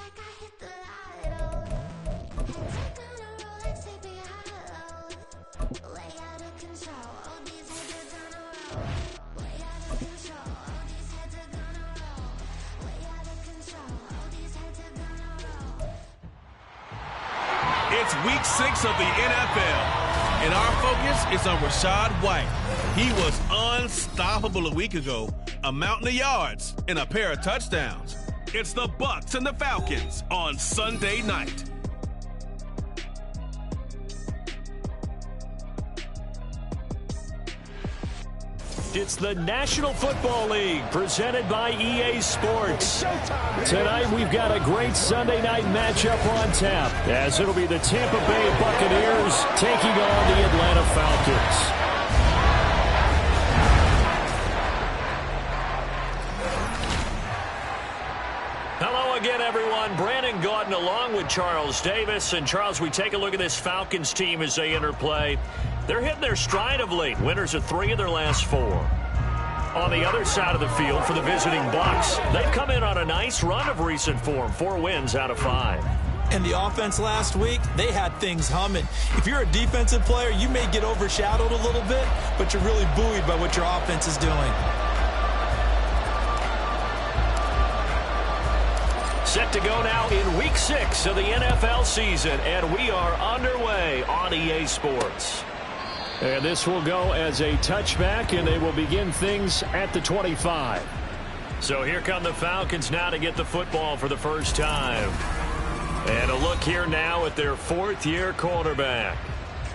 It's week 6 of the NFL, and our focus is on Rachaad White. He was unstoppable a week ago, a mountain of yards and a pair of touchdowns. It's the Bucs and the Falcons on Sunday night. It's the National Football League presented by EA Sports. Tonight we've got a great Sunday night matchup on tap, as it'll be the Tampa Bay Buccaneers taking on the Atlanta Falcons. Hello again, everyone. Brandon Gordon along with Charles Davis. And Charles, we take a look at this Falcons team as they enter play. They're hitting their stride of late. Winners of 3 of their last 4. On the other side of the field for the visiting Bucs, they've come in on a nice run of recent form. 4 wins out of 5. And the offense last week, they had things humming. If you're a defensive player, you may get overshadowed a little bit, but you're really buoyed by what your offense is doing. Set to go now in week 6 of the NFL season, and we are underway on EA Sports. And this will go as a touchback, and they will begin things at the 25. So here come the Falcons now to get the football for the first time. And a look here now at their 4th-year quarterback.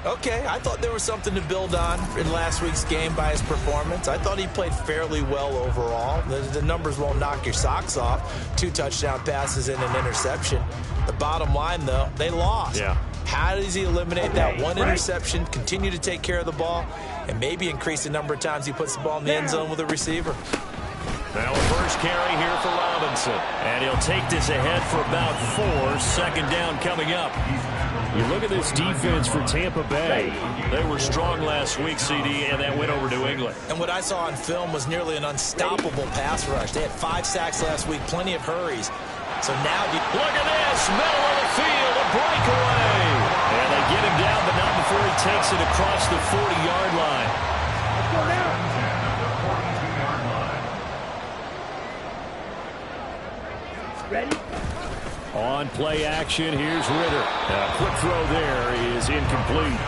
Okay, I thought there was something to build on in last week's game by his performance. I thought he played fairly well overall. The numbers won't knock your socks off. 2 touchdown passes and an interception. The bottom line, though, they lost. Yeah. How does he eliminate that one interception, continue to take care of the ball, and maybe increase the number of times he puts the ball in the end zone with a receiver? Now a first carry here for Robinson. And he'll take this ahead for about 4. 2nd down coming up. You look at this defense for Tampa Bay. They were strong last week, CD, and that went over New England. And what I saw on film was nearly an unstoppable pass rush. They had 5 sacks last week, plenty of hurries. So now, look at this, middle of the field, a breakaway. And they get him down, but not before he takes it across the 40-yard line. Let's go now. Ready? On play action, here's Ritter. A quick throw there is incomplete.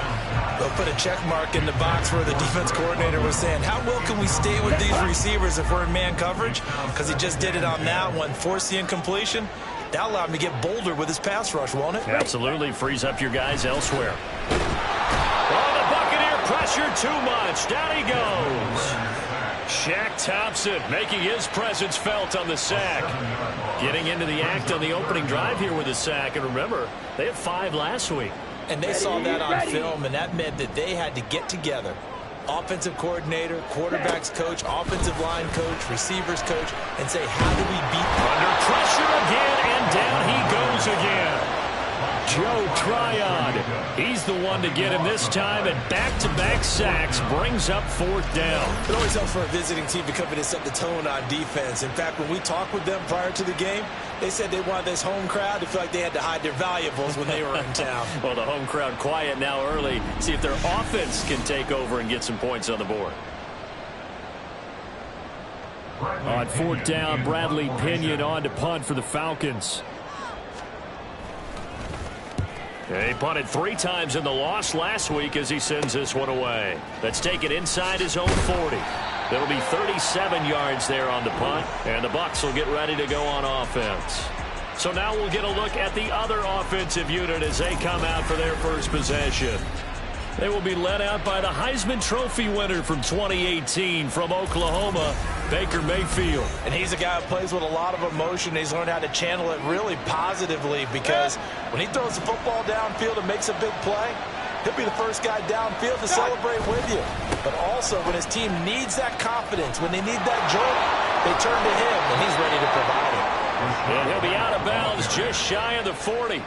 They'll put a check mark in the box where the defense coordinator was saying, how well can we stay with these receivers if we're in man coverage? Because he just did it on that one, forced the incompletion. That allowed him to get bolder with his pass rush, won't it? Absolutely, frees up your guys elsewhere. Oh, the Buccaneer pressure too much. Down he goes. Shaq Thompson making his presence felt on the sack. Getting into the act on the opening drive here with a sack. And remember, they had 5 last week. And they saw that on film, and that meant that they had to get together. Offensive coordinator, quarterbacks coach, offensive line coach, receivers coach, and say, how do we beat them? Under pressure again, and down he goes again. Joe Tryon, he's the one to get him this time, and back-to-back sacks brings up 4th down. It always helps for a visiting team to come in and set the tone on defense. In fact, when we talked with them prior to the game, they said they wanted this home crowd to feel like they had to hide their valuables when they were in town. Well, the home crowd quiet now early. See if their offense can take over and get some points on the board. On 4th down, Bradley Pinion on to punt for the Falcons. He punted 3 times in the loss last week as he sends this one away. Let's take it inside his own 40. That'll be 37 yards there on the punt, and the Bucs will get ready to go on offense. So now we'll get a look at the other offensive unit as they come out for their first possession. They will be led out by the Heisman Trophy winner from 2018 from Oklahoma, Baker Mayfield. And he's a guy who plays with a lot of emotion. He's learned how to channel it really positively, because when he throws the football downfield and makes a big play, he'll be the first guy downfield to celebrate with you. But also, when his team needs that confidence, when they need that jolt, they turn to him, and he's ready to provide it. And he'll be out of bounds just shy of the 40.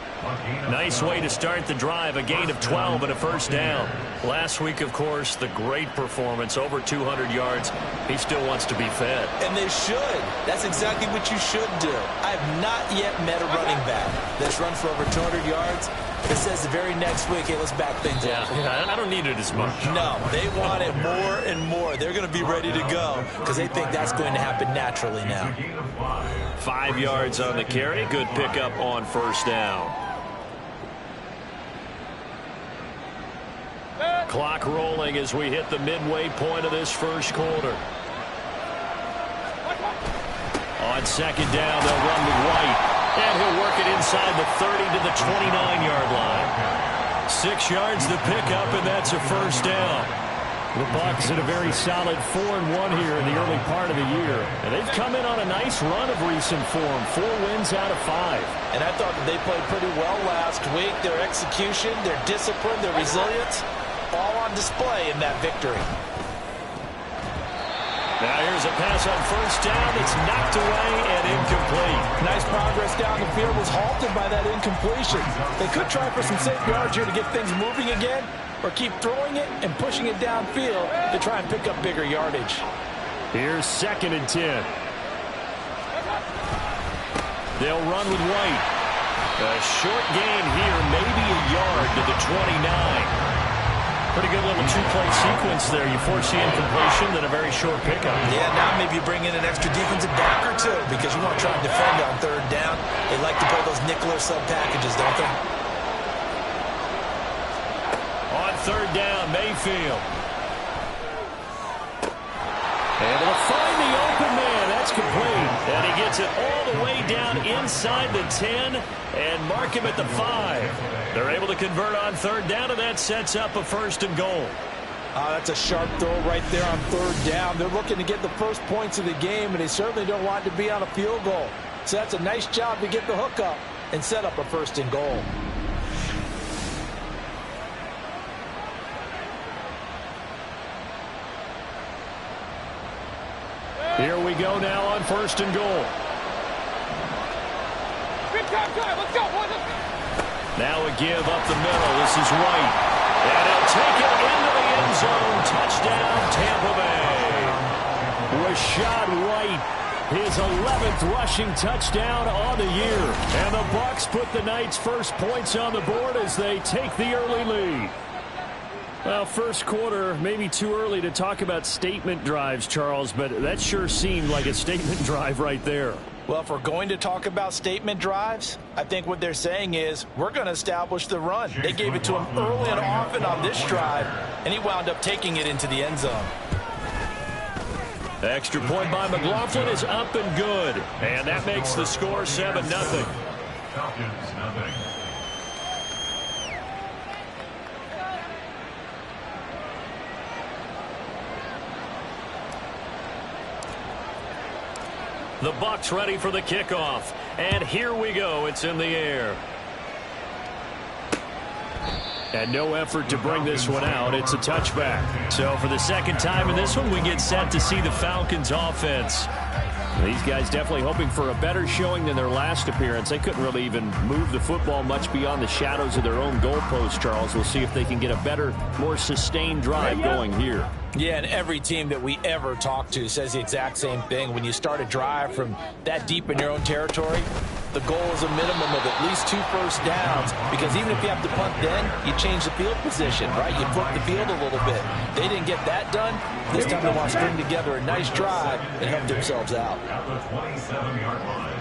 Nice way to start the drive, a gain of 12 and a first down. Last week, of course, the great performance, over 200 yards. He still wants to be fed. And they should. That's exactly what you should do. I have not yet met a running back that's run for over 200 yards that says the very next week, hey, let's back things up. Yeah, I don't need it as much. No, they want it more and more. They're going to be ready to go because they think that's going to happen naturally now. 5 yards on the carry. Good pickup on first down. Clock rolling as we hit the midway point of this first quarter. On second down, they'll run with White. And he'll work it inside the 30 to the 29-yard line. 6 yards to pick up, and that's a first down. The Bucs in a very solid 4-1 here in the early part of the year. And they've come in on a nice run of recent form. 4 wins out of 5. And I thought that they played pretty well last week. Their execution, their discipline, their resilience, all on display in that victory. Now here's a pass on first down. It's knocked away and incomplete. Nice progress down the field, was halted by that incompletion. They could try for some safe yards here to get things moving again, or keep throwing it and pushing it downfield to try and pick up bigger yardage. Here's 2nd and 10. They'll run with White. A short gain here, maybe a yard to the 29. Pretty good little two-play sequence there. You force the incompletion, then a very short pickup. Yeah, now maybe you bring in an extra defensive back or two because you want to try and defend on third down. They like to play those nickel or sub packages, don't they? On third down, Mayfield. Able to find the open man. That's complete. And he gets it all the way down inside the 10 and mark him at the 5. They're able to convert on third down, and that sets up a 1st and goal. That's a sharp throw right there on third down. They're looking to get the first points of the game, and they certainly don't want to be on a field goal. So that's a nice job to get the hook up and set up a 1st and goal. Here we go now on 1st and goal. Big time, let's go, boys. Now a give up the middle. This is White. And he'll take it into the end zone. Touchdown, Tampa Bay. Rashad White, his 11th rushing touchdown on the year. And the Bucs put the Knights' first points on the board as they take the early lead. Well, first quarter, maybe too early to talk about statement drives, Charles, but that sure seemed like a statement drive right there. Well, if we're going to talk about statement drives, I think what they're saying is we're going to establish the run. They gave it to him early and often on this drive, and he wound up taking it into the end zone. Extra point by McLaughlin is up and good, and that makes the score 7-0. Falcons, nothing. The Bucs ready for the kickoff. And here we go. It's in the air. And no effort to bring this one out. It's a touchback. So for the second time in this one, we get set to see the Falcons offense. These guys definitely hoping for a better showing than their last appearance. They couldn't really even move the football much beyond the shadows of their own goalpost, Charles. We'll see if they can get a better, more sustained drive going here. Yeah, and every team that we ever talk to says the exact same thing. When you start a drive from that deep in your own territory, the goal is a minimum of at least 2 first downs, because even if you have to punt then, you change the field position, right? You flip the field a little bit. They didn't get that done. This time they want to string together a nice drive and help themselves out. At the 27-yard line.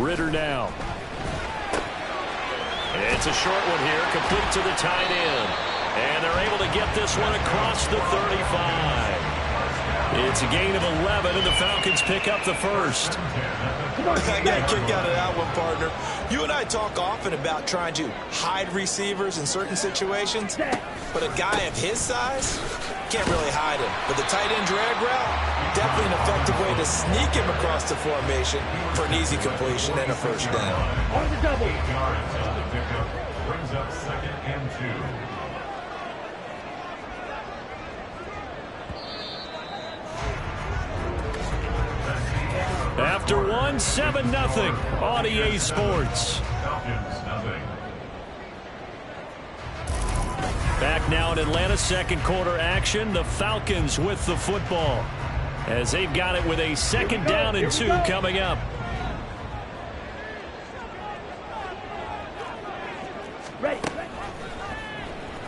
Ritter now. It's a short one here, complete to the tight end. And they're able to get this one across the 35. It's a gain of 11, and the Falcons pick up the first. I got a kick out of that one, partner. You and I talk often about trying to hide receivers in certain situations, but a guy of his size can't really hide him. But the tight end drag route, definitely an effective way to sneak him across the formation for an easy completion and a first down. On the double. 8 yards on the pickup. Brings up 2nd and 2. after one, 7-0 on EA Sports. Falcons, nothing. Back now in Atlanta, second quarter action. The Falcons with the football as they've got it with a 2nd down and 2 coming up.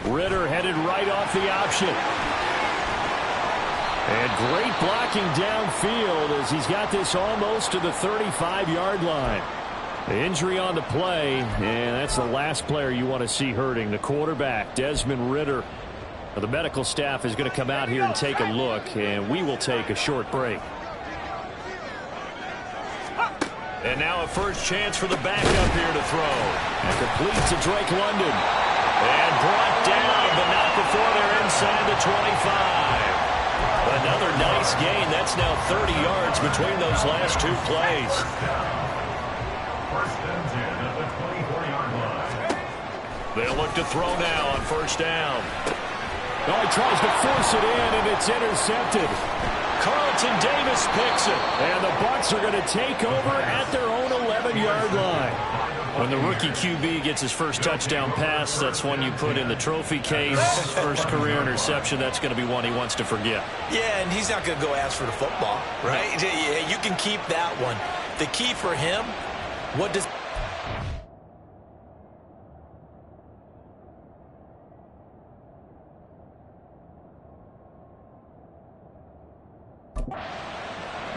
Ritter headed right off the option. And great blocking downfield as he's got this almost to the 35-yard line. The injury on the play, and that's the last player you want to see hurting. The quarterback, Desmond Ritter. The medical staff is going to come out here and take a look, and we will take a short break. And now a first chance for the backup here to throw. And complete to Drake London. And brought down, but not before they're inside the 25. Another nice gain. That's now 30 yards between those last 2 plays. First and 10 at the 24-yard line. They'll look to throw now on first down. Oh, he tries to force it in, and it's intercepted. Carlton Davis picks it. And the Bucs are going to take over at their own 11-yard line. When the rookie QB gets his first touchdown pass, that's one you put in the trophy case. First career interception, that's going to be one he wants to forget. Yeah, and he's not going to go ask for the football, right? Yeah, you can keep that one. The key for him, what does...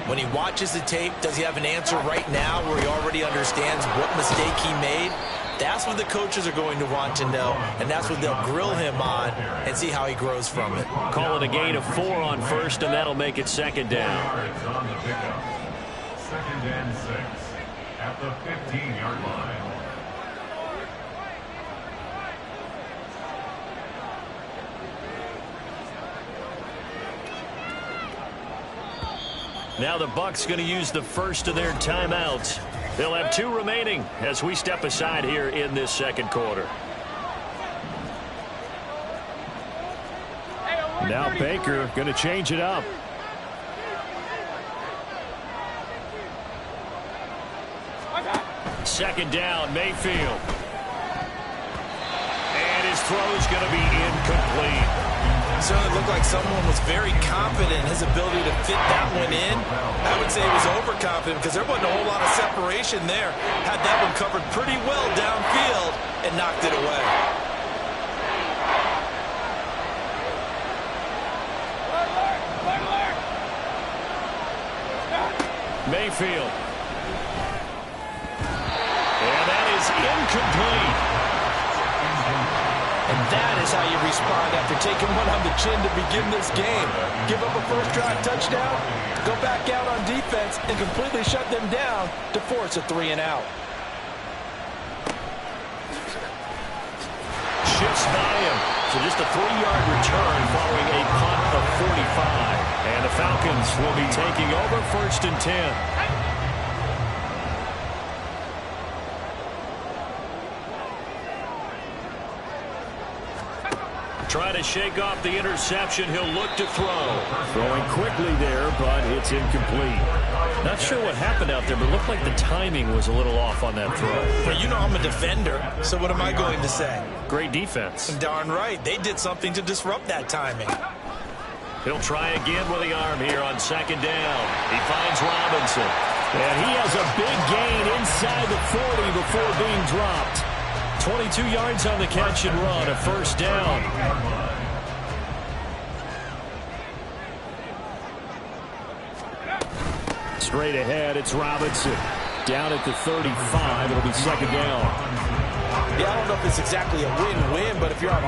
When he watches the tape, does he have an answer right now where he already understands what mistake he made? That's what the coaches are going to want to know, and that's what they'll grill him on and see how he grows from it. Call it a gain of 4 on first, and that'll make it 2nd down. Yards on the pickup. 2nd and 6 at the 15-yard line. Now the Bucs going to use the first of their timeouts. They'll have 2 remaining as we step aside here in this second quarter. Now Baker going to change it up. Second down, Mayfield. And his throw is going to be incomplete. Certainly looked like someone was very confident in his ability to fit that one in. I would say he was overconfident because there wasn't a whole lot of separation there. Had that one covered pretty well downfield and knocked it away. Mayfield. And that is incomplete. And that is how you respond after taking one on the chin to begin this game. Give up a first drive touchdown, go back out on defense, and completely shut them down to force a 3-and-out. Shifts by him. So just a 3-yard return following a punt of 45. And the Falcons will be taking over 1st and 10. Trying to shake off the interception. He'll look to throw. Throwing quickly there, but it's incomplete. Not sure what happened out there, but it looked like the timing was a little off on that throw. But you know I'm a defender, so what am I going to say? Great defense. Darn right. They did something to disrupt that timing. He'll try again with the arm here on 2nd down. He finds Robinson. And he has a big gain inside the 40 before being dropped. 22 yards on the catch and run, a 1st down. Straight ahead, it's Robinson. Down at the 35, it'll be 2nd down. Yeah, I don't know if it's exactly a win-win, but if you're on